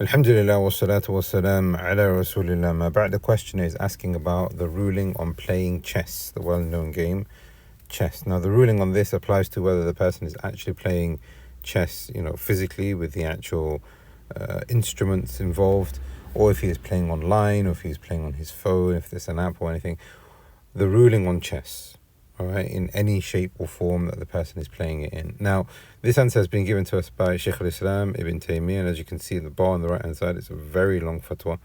Alhamdulillah wa salatu wa salam ala rasulillah. Ma ba'd. The question is asking about the ruling on playing chess, the well-known game, chess. Now, the ruling on this applies to whether the person is actually playing chess, physically with the actual instruments involved, or if he is playing online, or if he's playing on his phone, if there's an app or anything. The ruling on chess, all right, in any shape or form that the person is playing it in. Now, this answer has been given to us by Shaykh al-Islam Ibn Taymiyyah, and as you can see in the bar on the right hand side, it's a very long fatwa,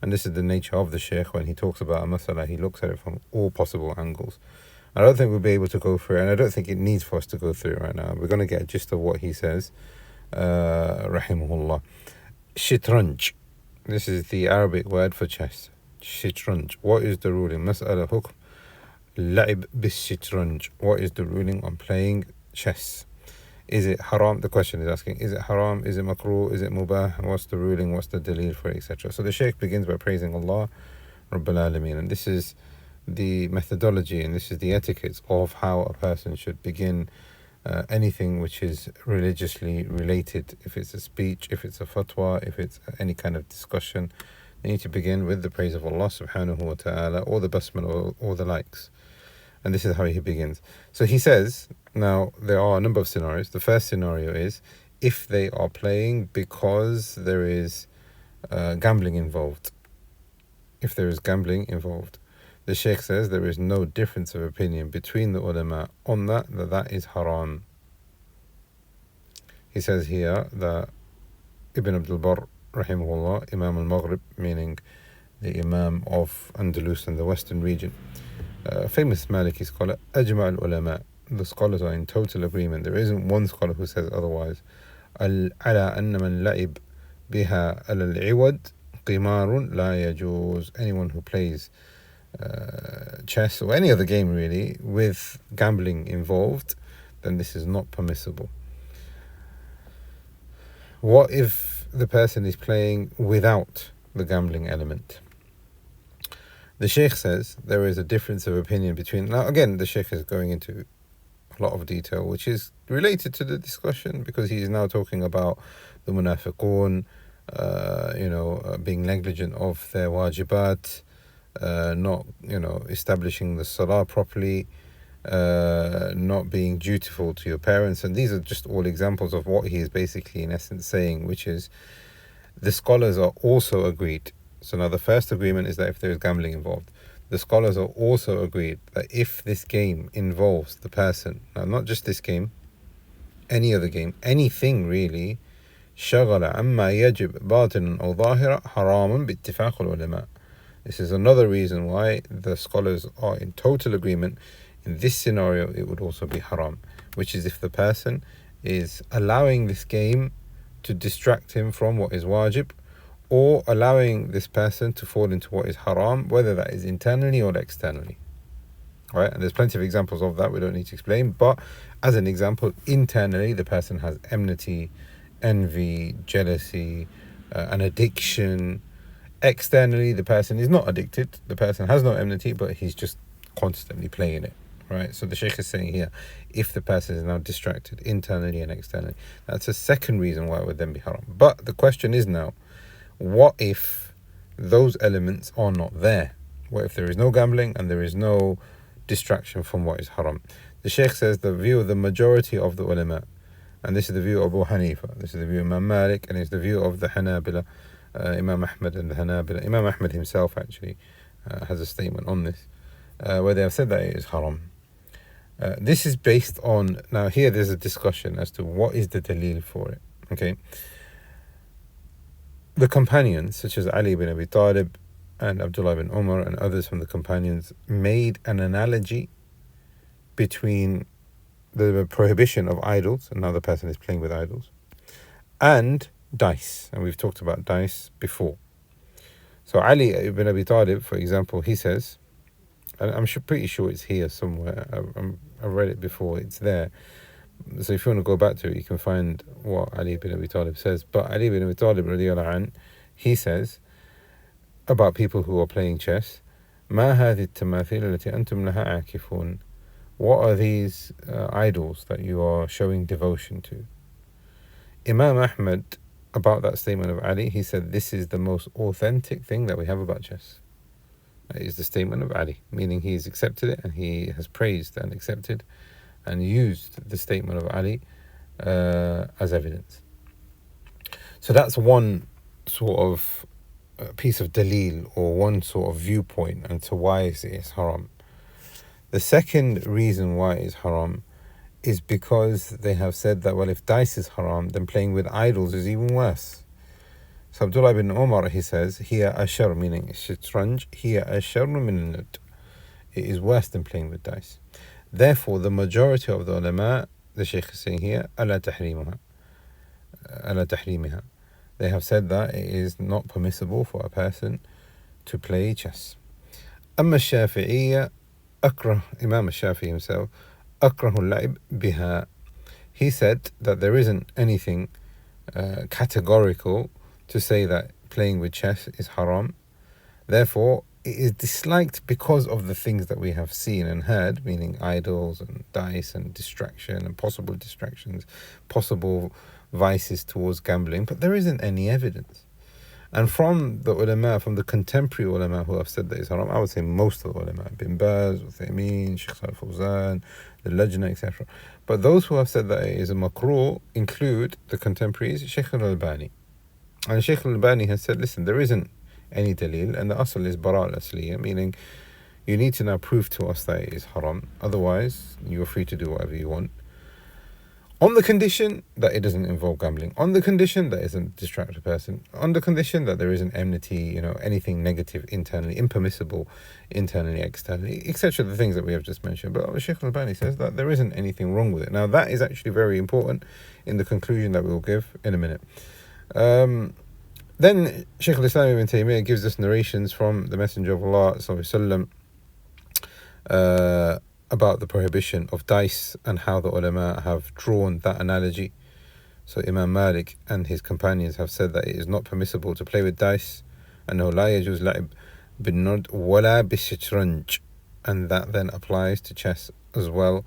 and this is the nature of the Shaykh. When he talks about a masala, he looks at it from all possible angles. I don't think we'll be able to go through it, and I don't think it needs for us to go through it right now. We're going to get a gist of what he says, rahimahullah. Shitranj, this is the Arabic word for chess. Shitranj, what is the ruling? Mas'ala hukm la'ib bis-shitranj, what is the ruling on playing chess? Is it haram? The question is asking, is it haram? Is it makruh? Is it mubah? What's the ruling? What's the dalil for it, etc.? So the Shaykh begins by praising Allah Rabbul Alameen, and this is the methodology and this is the etiquette of how a person should begin anything which is religiously related. If it's a speech, if it's a fatwa, if it's any kind of discussion, you need to begin with the praise of Allah subhanahu wa ta'ala, or the basmala, or the likes. And this is how he begins. So he says, now there are a number of scenarios. The first scenario is if they are playing because there is gambling involved. If there is gambling involved, the Shaykh says there is no difference of opinion between the ulama on that is haram. He says here that Ibn Abdul Barr, rahimahullah, Imam al-Maghrib, meaning the Imam of Andalus and the Western region, famous Maliki scholar, Ajma al-ulama, the scholars are in total agreement. There isn't one scholar who says otherwise. Ala anna man la'ib biha al-iwad qimarun la yajuz. Anyone who plays chess or any other game really with gambling involved, then this is not permissible. What if the person is playing without the gambling element? The Shaykh says there is a difference of opinion between... Now again, the Shaykh is going into a lot of detail which is related to the discussion, because he is now talking about the munafiqun, being negligent of their wajibat, not establishing the salah properly, not being dutiful to your parents. And these are just all examples of what he is basically in essence saying, which is the scholars are also agreed. So now the first agreement is that if there is gambling involved, the scholars are also agreed that if this game involves the person, now not just this game, any other game, anything really, شغل عما يجب باطنا أو ظاهرا حراما باتفاق العلماء. This is another reason why the scholars are in total agreement. In this scenario, it would also be haram, which is if the person is allowing this game to distract him from what is wajib, or allowing this person to fall into what is haram, whether that is internally or externally. Right? And there's plenty of examples of that we don't need to explain, but as an example, internally the person has enmity, envy, jealousy, an addiction. Externally the person is not addicted, the person has no enmity, but he's just constantly playing it. Right? So the Shaykh is saying here, if the person is now distracted internally and externally, that's a second reason why it would then be haram. But the question is now, what if those elements are not there? What if there is no gambling and there is no distraction from what is haram? The Shaykh says the view of the majority of the ulama, and this is the view of Abu Hanifa, this is the view of Imam Malik, and it's the view of the Hanabila, Imam Ahmad and the Hanabila. Imam Ahmad himself actually has a statement on this, where they have said that it is haram. This is based on, now here there's a discussion as to what is the dalil for it. Okay. The companions, such as Ali ibn Abi Talib and Abdullah ibn Umar and others from the companions, made an analogy between the prohibition of idols, and now the person is playing with idols, and dice. And we've talked about dice before. So Ali ibn Abi Talib, for example, he says, and I'm pretty sure it's here somewhere, I've read it before, it's there. So if you want to go back to it, you can find what Ali ibn Abi Talib says. But Ali ibn Abi Talib radiallahu anh, he says about people who are playing chess, ما هذه التماثيل التي أنتم لها عاكفون. What are these idols that you are showing devotion to? Imam Ahmad about that statement of Ali, he said, this is the most authentic thing that we have about chess. It is the statement of Ali, meaning he has accepted it and he has praised and accepted and used the statement of Ali as evidence. So that's one sort of piece of dalil, or one sort of viewpoint into why it's haram. The second reason why it's haram is because they have said that, well, if dice is haram, then playing with idols is even worse. So Abdullah ibn Umar, he says, hiya ashar, meaning shitranj, hiya ashar min al-nut. It is worse than playing with dice. Therefore, the majority of the ulama, the Shaykh is saying here, ala tahrimiha. They have said that it is not permissible for a person to play chess. Amma Shafi'iyya, Imam al-Shafi'i himself, akrahu al-la'ib biha. He said that there isn't anything categorical to say that playing with chess is haram. Therefore, it is disliked because of the things that we have seen and heard, meaning idols and dice and distraction and possible distractions, possible vices towards gambling, but there isn't any evidence. And from the ulama, from the contemporary ulama who have said that it's haram, I would say most of the ulama, Bin Baz, Uthaymeen, Shaykh al-Fawzan, the Lajna, etc. But those who have said that it is a makruh include the contemporaries, Shaykh al-Albani. And Shaykh al-Albani has said, listen, there isn't any dalil, and the asl is bara al-asliya, meaning you need to now prove to us that it is haram, otherwise you are free to do whatever you want, on the condition that it doesn't involve gambling, on the condition that it doesn't distract a person, on the condition that there isn't enmity, anything negative internally, impermissible internally, externally, etc., the things that we have just mentioned. But Shaykh al-Albani says that there isn't anything wrong with it. Now that is actually very important in the conclusion that we will give in a minute. Then Shaykh al-Islam ibn Taymiyyah gives us narrations from the Messenger of Allah sallallahu alaihi wasallam about the prohibition of dice and how the ulama have drawn that analogy. So Imam Malik and his companions have said that it is not permissible to play with dice, أنه لا يجوز لعب بالنرد ولا بالشطرنج, and that then applies to chess as well.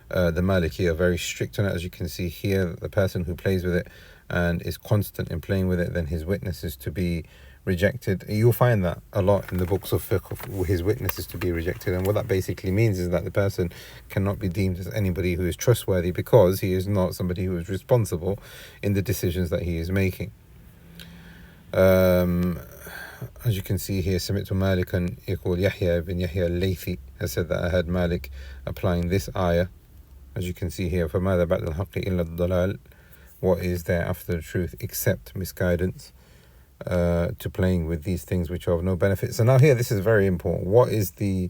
The Maliki are very strict on it, as you can see here. The person who plays with it and is constant in playing with it, then his witness is to be rejected. You'll find that a lot in the books of fiqh, his witness is to be rejected, and what that basically means is that the person cannot be deemed as anybody who is trustworthy because he is not somebody who is responsible in the decisions that he is making. As you can see here, سمعت مالكا يقول Yahya ibn Yahya al-Laythi has said that I heard Malik applying this ayah, as you can see here, فَمَاذَا بَعْدَ الْحَقِّ إِلَّا الضَّلَالِ, what is there after the truth except misguidance, to playing with these things which are of no benefit. So now here, this is very important. What is the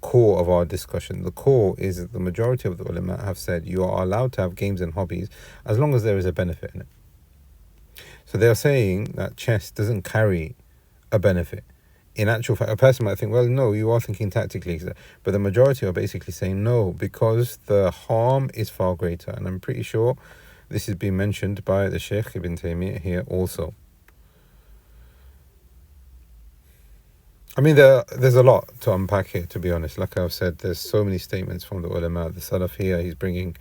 core of our discussion? The core is that the majority of the ulama have said you are allowed to have games and hobbies as long as there is a benefit in it. So they are saying that chess doesn't carry a benefit. In actual fact, a person might think, well, no, you are thinking tactically, but the majority are basically saying no, because the harm is far greater. And I'm pretty sure this is being mentioned by the Shaykh Ibn Taymiyyah here also. I mean, there's a lot to unpack here, to be honest. Like I've said, there's so many statements from the ulama. The Salaf here, he's bringing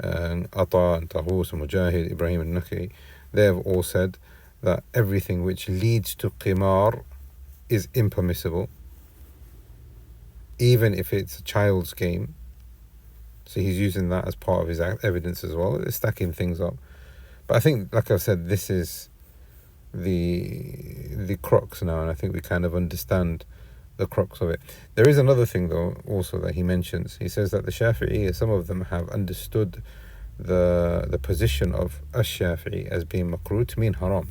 Ata and Tahus and Mujahid, Ibrahim and Nakhi. They have all said that everything which leads to qimar is impermissible, even if it's a child's game. So he's using that as part of his evidence as well. It's stacking things up. But I think, like I've said, this is the crux now, and I think we kind of understand the crux of it. There is another thing though also that he mentions. He says that the Shafi'i, some of them have understood the position of ash-Shafi'i as being makruh to mean haram.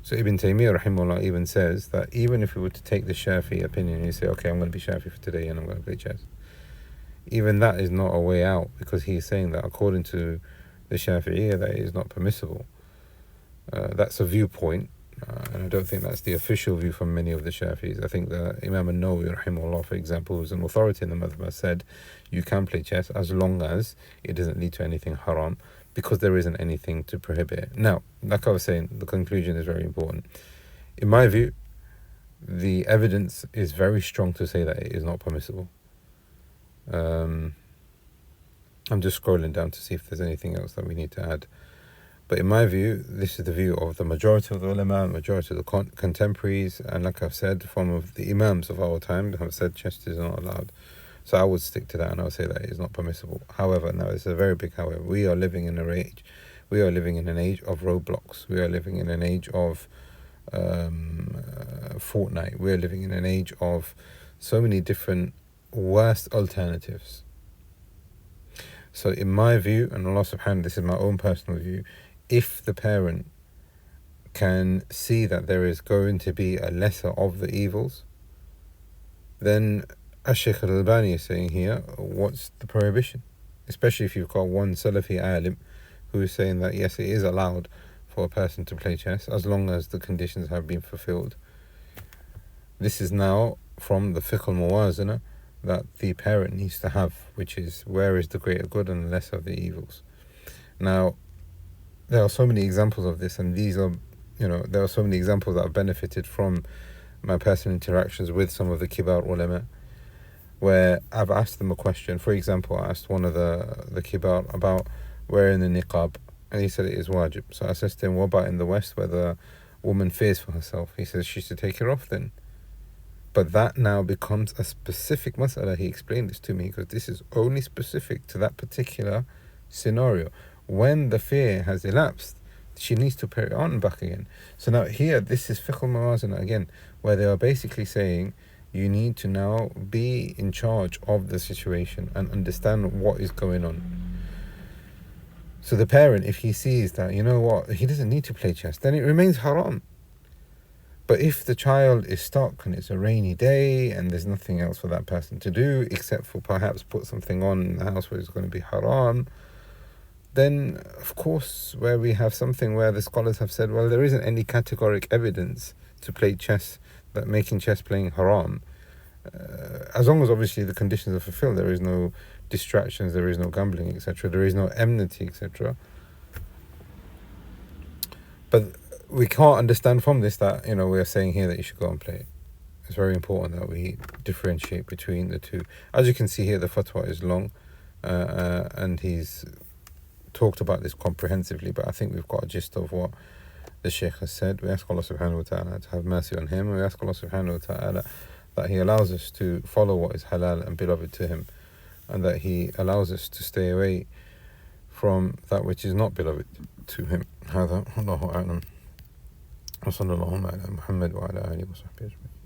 So Ibn Taymiyyah rahimahullah even says that even if we were to take the Shafi'i opinion and you say, okay, I'm going to be Shafi'i for today and I'm going to play chess, even that is not a way out, because he's saying that according to the Shafi'i that it is not permissible. That's a viewpoint, and I don't think that's the official view from many of the Shafi'is. I think that Imam al-Nawawi rahimahullah, for example, who's an authority in the madhab, said you can play chess as long as it doesn't lead to anything haram, because there isn't anything to prohibit it. Now, like I was saying, the conclusion is very important. In my view, the evidence is very strong to say that it is not permissible. I'm just scrolling down to see if there's anything else that we need to add. But in my view, this is the view of the majority of the ulama, majority of the contemporaries, and like I've said, some of the imams of our time have said chest is not allowed. So I would stick to that, and I would say that it is not permissible. However, now it's a very big however. We are living in an age of roadblocks. We are living in an age of Fortnite. We are living in an age of so many different worst alternatives. So in my view, and Allah subhanahu, this is my own personal view, if the parent can see that there is going to be a lesser of the evils, then as Shaykh al-Albani is saying here, what's the prohibition? Especially if you've got one Salafi alim who is saying that yes, it is allowed for a person to play chess as long as the conditions have been fulfilled. This is now from the fiqh al-muwazana that the parent needs to have, which is where is the greater good and the lesser of the evils. Now, there are so many examples of this, and these are, there are so many examples that I've benefited from my personal interactions with some of the kibar ulama, where I've asked them a question. For example, I asked one of the kibar about wearing the niqab, and he said it is wajib. So I said to him, what about in the West where the woman fears for herself? He says she should take it off then. But that now becomes a specific mas'ala. He explained this to me because this is only specific to that particular scenario. When the fear has elapsed, she needs to put it on back again. So now here, this is fiqh al-mawazana again, where they are basically saying you need to now be in charge of the situation and understand what is going on. So the parent, if he sees that, he doesn't need to play chess, then it remains haram. But if the child is stuck and it's a rainy day and there's nothing else for that person to do except for perhaps put something on in the house where it's going to be haram, then of course where we have something where the scholars have said, well, there isn't any categoric evidence to play chess that making chess playing haram, as long as obviously the conditions are fulfilled. There is no distractions, there is no gambling, etc., there is no enmity, etc. But we can't understand from this that we are saying here that you should go and play it. It's very important that we differentiate between the two. As you can see here, the fatwa is long, and he's talked about this comprehensively, but I think we've got a gist of what the Shaykh has said. We ask Allah subhanahu wa ta'ala to have mercy on him, and we ask Allah subhanahu wa ta'ala that he allows us to follow what is halal and beloved to him, and that he allows us to stay away from that which is not beloved to him. هذا والله أعلم وصلى الله على محمد وعلى آله وصحبه أجمعين.